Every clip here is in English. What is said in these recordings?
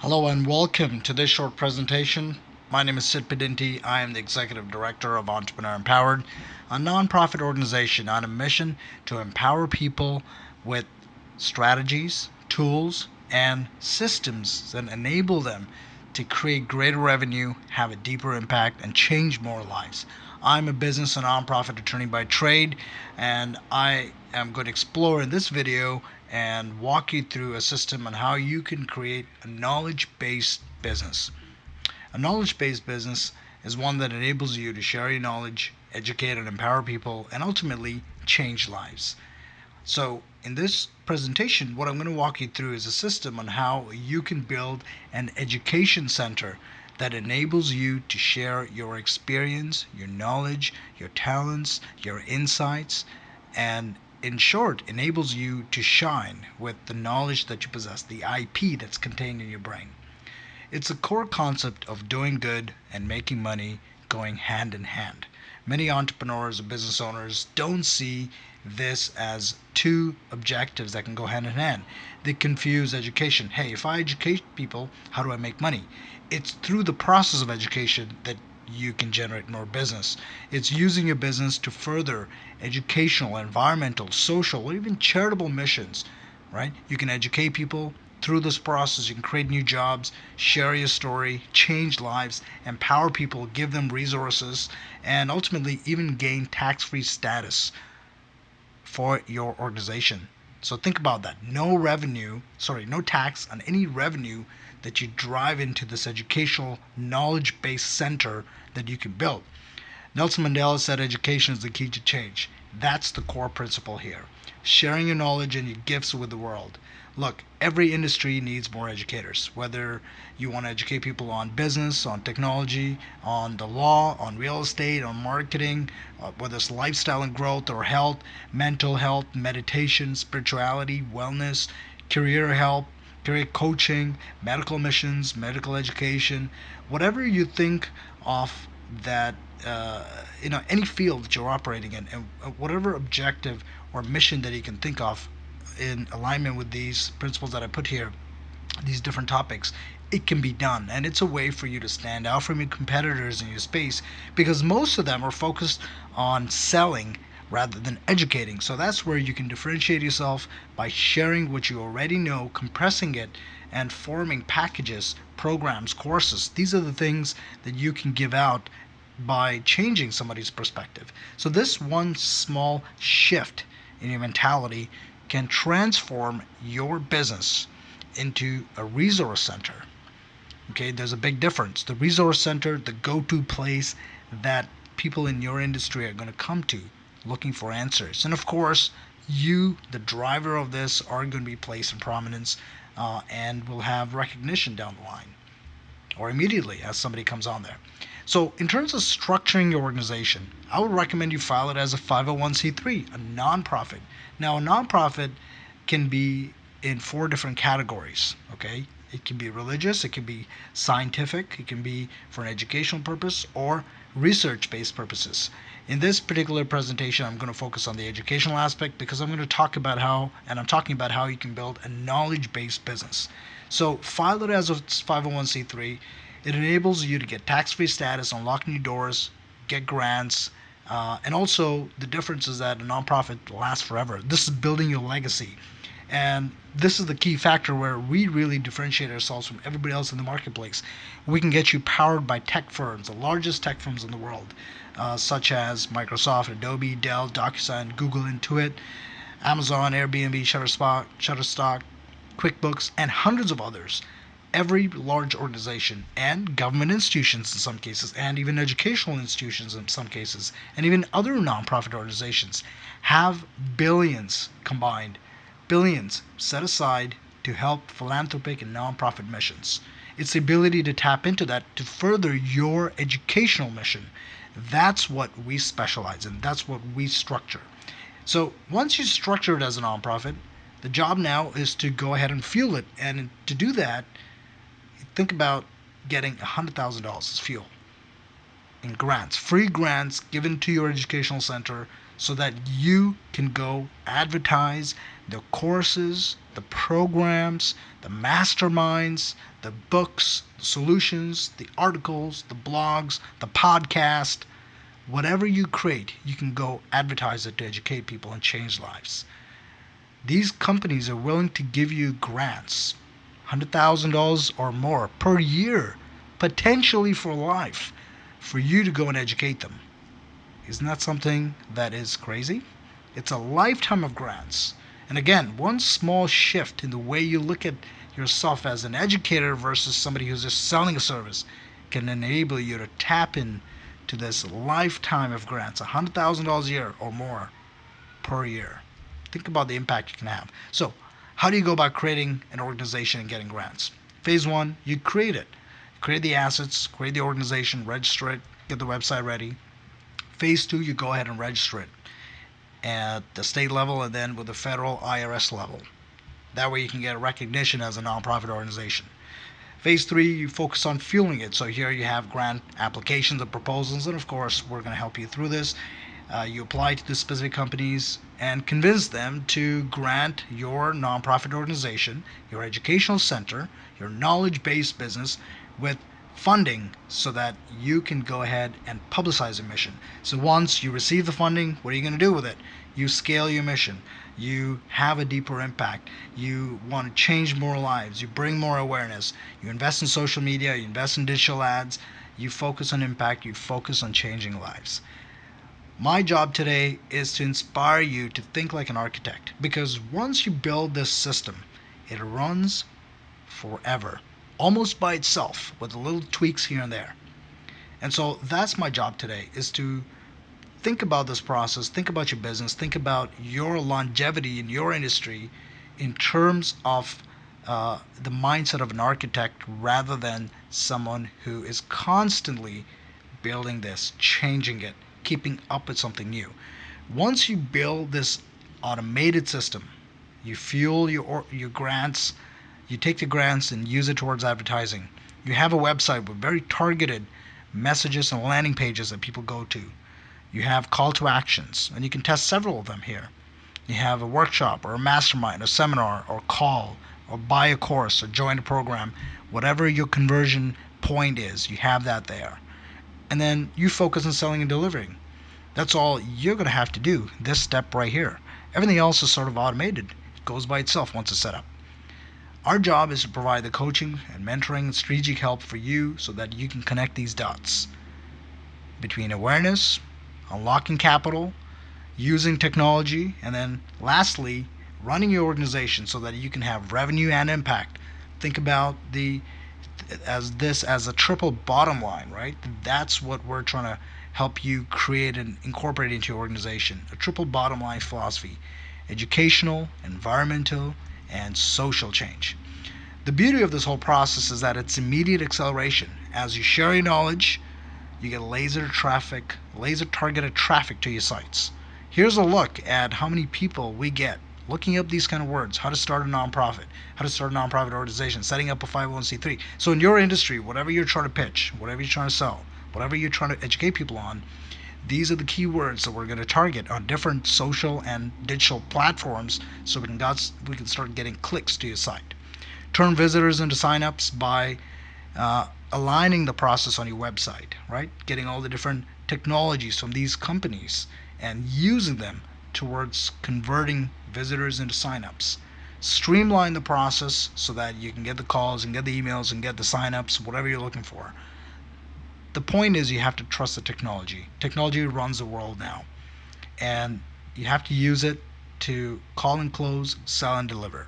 Hello and welcome to this short presentation. My name is Sid Pedinti. I am the Executive Director of Entrepreneur Empowered, a nonprofit organization on a mission to empower people with strategies, tools, and systems that enable them to create greater revenue, have a deeper impact, and change more lives. I'm a business and nonprofit attorney by trade, and I am going to explore in this video and walk you through a system on how you can create a knowledge based business. A knowledge based business is one that enables you to share your knowledge, educate and empower people, and ultimately change lives. So, in this presentation, what I'm going to walk you through is a system on how you can build an education center that enables you to share your experience, your knowledge, your talents, your insights, and in short, enables you to shine with the knowledge that you possess, the IP that's contained in your brain. It's a core concept of doing good and making money going hand in hand. Many entrepreneurs and business owners don't see this as two objectives that can go hand in hand. They confuse education. Hey, if I educate people, how do I make money? It's through the process of education that you can generate more business. It's using your business to further educational, environmental, social, or even charitable missions, right? You can educate people. Through this process, you can create new jobs, share your story, change lives, empower people, give them resources, and ultimately even gain tax-free status for your organization. So think about that. No tax on any revenue that you drive into this educational knowledge-based center that you can build. Nelson Mandela said education is the key to change. That's the core principle here. Sharing your knowledge and your gifts with the world. Look, every industry needs more educators, whether you want to educate people on business, on technology, on the law, on real estate, on marketing, whether it's lifestyle and growth or health, mental health, meditation, spirituality, wellness, career help, career coaching, medical missions, medical education, whatever you think of that any field that you're operating in, and whatever objective or mission that you can think of in alignment with these principles that I put here, these different topics, it can be done. And it's a way for you to stand out from your competitors in your space, because most of them are focused on selling rather than educating. So that's where you can differentiate yourself by sharing what you already know, compressing it, and forming packages, programs, courses. These are the things that you can give out by changing somebody's perspective. So this one small shift in your mentality can transform your business into a resource center. Okay, there's a big difference. The resource center, the go-to place that people in your industry are going to come to looking for answers. And of course, you, the driver of this, are going to be placed in prominence and will have recognition down the line or immediately as somebody comes on there. So, in terms of structuring your organization, I would recommend you file it as a 501c3, a nonprofit. Now, a nonprofit can be in four different categories, okay? It can be religious, it can be scientific, it can be for an educational purpose, or research based purposes. In this particular presentation, I'm going to focus on the educational aspect because I'm going to talk about I'm talking about how you can build a knowledge based business. So, file it as a 501c3. It enables you to get tax free status, unlock new doors, get grants, and also the difference is that a nonprofit lasts forever. This is building your legacy. And this is the key factor where we really differentiate ourselves from everybody else in the marketplace. We can get you powered by tech firms, the largest tech firms in the world, such as Microsoft, Adobe, Dell, DocuSign, Google, Intuit, Amazon, Airbnb, Shutterstock, QuickBooks, and hundreds of others. Every large organization and government institutions in some cases, and even educational institutions in some cases, and even other nonprofit organizations have billions combined, billions set aside to help philanthropic and nonprofit missions. It's the ability to tap into that to further your educational mission. That's what we specialize in. That's what we structure. So once you structure it as a nonprofit, the job now is to go ahead and fuel it. And to do that, think about getting $100,000 as fuel in grants, free grants given to your educational center so that you can go advertise the courses, the programs, the masterminds, the books, the solutions, the articles, the blogs, the podcast. Whatever you create, you can go advertise it to educate people and change lives. These companies are willing to give you grants, $100,000 or more per year, potentially for life, for you to go and educate them. Isn't that something that is crazy? It's a lifetime of grants. And again, one small shift in the way you look at yourself as an educator versus somebody who's just selling a service can enable you to tap in to this lifetime of grants, $100,000 a year or more per year. Think about the impact you can have. So, how do you go about creating an organization and getting grants? Phase one, you create it. Create the assets, create the organization, register it, get the website ready. Phase two, you go ahead and register it at the state level and then with the federal IRS level. That way you can get recognition as a nonprofit organization. Phase three, you focus on fueling it. So here you have grant applications and proposals, and of course, we're going to help you through this. You apply to the specific companies and convince them to grant your nonprofit organization, your educational center, your knowledge-based business with funding so that you can go ahead and publicize your mission. So once you receive the funding, what are you going to do with it? You scale your mission. You have a deeper impact. You want to change more lives. You bring more awareness. You invest in social media. You invest in digital ads. You focus on impact. You focus on changing lives. My job today is to inspire you to think like an architect, because once you build this system, it runs forever, almost by itself, with little tweaks here and there. And so that's my job today, is to think about this process, think about your business, think about your longevity in your industry in terms of the mindset of an architect rather than someone who is constantly building this, changing it, keeping up with something new. Once you build this automated system, you fuel your grants, you take the grants and use it towards advertising. You have a website with very targeted messages and landing pages that people go to. You have call to actions, and you can test several of them here. You have a workshop or a mastermind, a seminar or call, or buy a course or join a program. Whatever your conversion point is, you have that there. And then you focus on selling and delivering. That's all you're going to have to do, this step right here. Everything else is sort of automated. It goes by itself once it's set up. Our job is to provide the coaching and mentoring and strategic help for you so that you can connect these dots between awareness, unlocking capital, using technology, and then lastly, running your organization so that you can have revenue and impact. Think about this as a triple bottom line, right? That's what we're trying to help you create and incorporate into your organization. A triple bottom line philosophy: educational, environmental, and social change. The beauty of this whole process is that it's immediate acceleration. As you share your knowledge, you get laser targeted traffic to your sites. Here's a look at how many people we get looking up these kind of words: how to start a nonprofit, how to start a nonprofit organization, setting up a 501c3. So in your industry, whatever you're trying to pitch, whatever you're trying to sell, whatever you're trying to educate people on, these are the keywords that we're going to target on different social and digital platforms so we can start getting clicks to your site. Turn visitors into signups by aligning the process on your website, right? Getting all the different technologies from these companies and using them towards converting visitors into signups. Streamline the process so that you can get the calls and get the emails and get the signups, whatever you're looking for. The point is, you have to trust the technology. Technology runs the world now, and you have to use it to call and close, sell and deliver.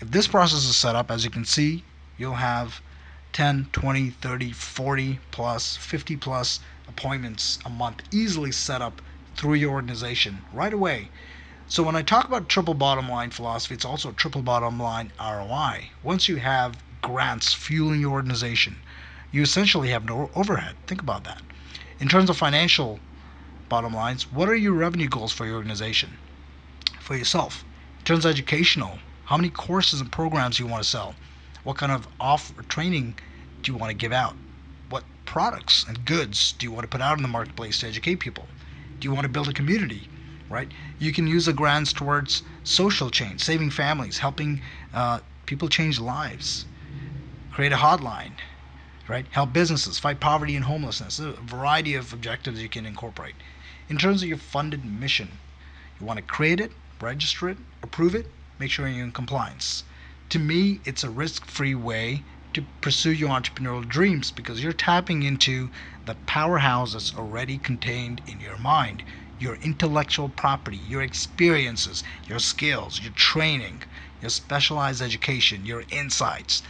If this process is set up, as you can see, you'll have 10, 20, 30, 40 plus, 50 plus appointments a month easily set up through your organization right away. So when I talk about triple bottom line philosophy, it's also a triple bottom line ROI. Once you have grants fueling your organization, you essentially have no overhead. Think about that. In terms of financial bottom lines, what are your revenue goals for your organization? For yourself. In terms of educational, how many courses and programs do you want to sell? What kind of training do you want to give out? What products and goods do you want to put out in the marketplace to educate people? Do you want to build a community? Right? You can use the grants towards social change, saving families, helping people change lives, create a hotline, right? Help businesses fight poverty and homelessness. There's a variety of objectives you can incorporate. In terms of your funded mission, you want to create it, register it, approve it, make sure you're in compliance. To me, it's a risk-free way to pursue your entrepreneurial dreams because you're tapping into the powerhouse that's already contained in your mind, your intellectual property, your experiences, your skills, your training, your specialized education, your insights.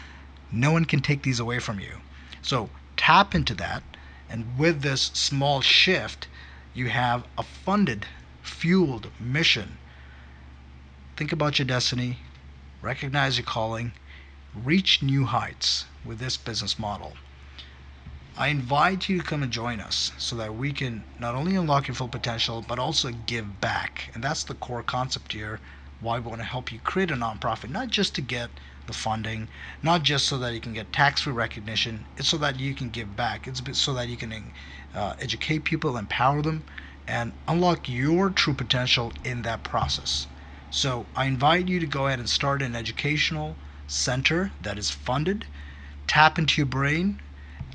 No one can take these away from you. So tap into that, and with this small shift, you have a funded, fueled mission. Think about your destiny, recognize your calling, reach new heights with this business model. I invite you to come and join us so that we can not only unlock your full potential but also give back. And that's the core concept here, why we want to help you create a nonprofit, not just to get the funding, not just so that you can get tax-free recognition. It's so that you can give back. It's so that you can educate people, empower them, and unlock your true potential in that process. So I invite you to go ahead and start an educational center that is funded. Tap into your brain.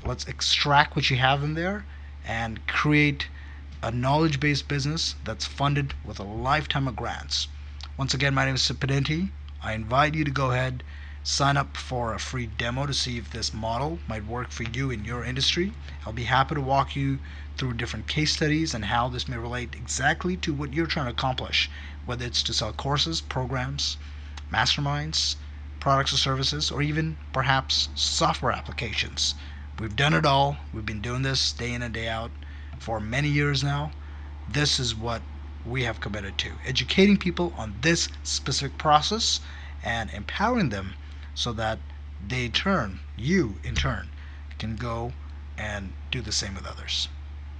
Let's extract what you have in there and create a knowledge-based business that's funded with a lifetime of grants. Once again, my name is Sid Pedinti. I invite you to go ahead, sign up for a free demo to see if this model might work for you in your industry. I'll be happy to walk you through different case studies and how this may relate exactly to what you're trying to accomplish, whether it's to sell courses, programs, masterminds, products or services, or even perhaps software applications. We've done it all. We've been doing this day in and day out for many years now. This is what we have committed to, educating people on this specific process and empowering them so that they in turn, you in turn, can go and do the same with others.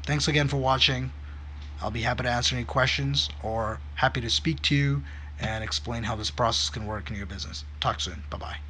Thanks again for watching. I'll be happy to answer any questions or happy to speak to you and explain how this process can work in your business. Talk soon. Bye-bye.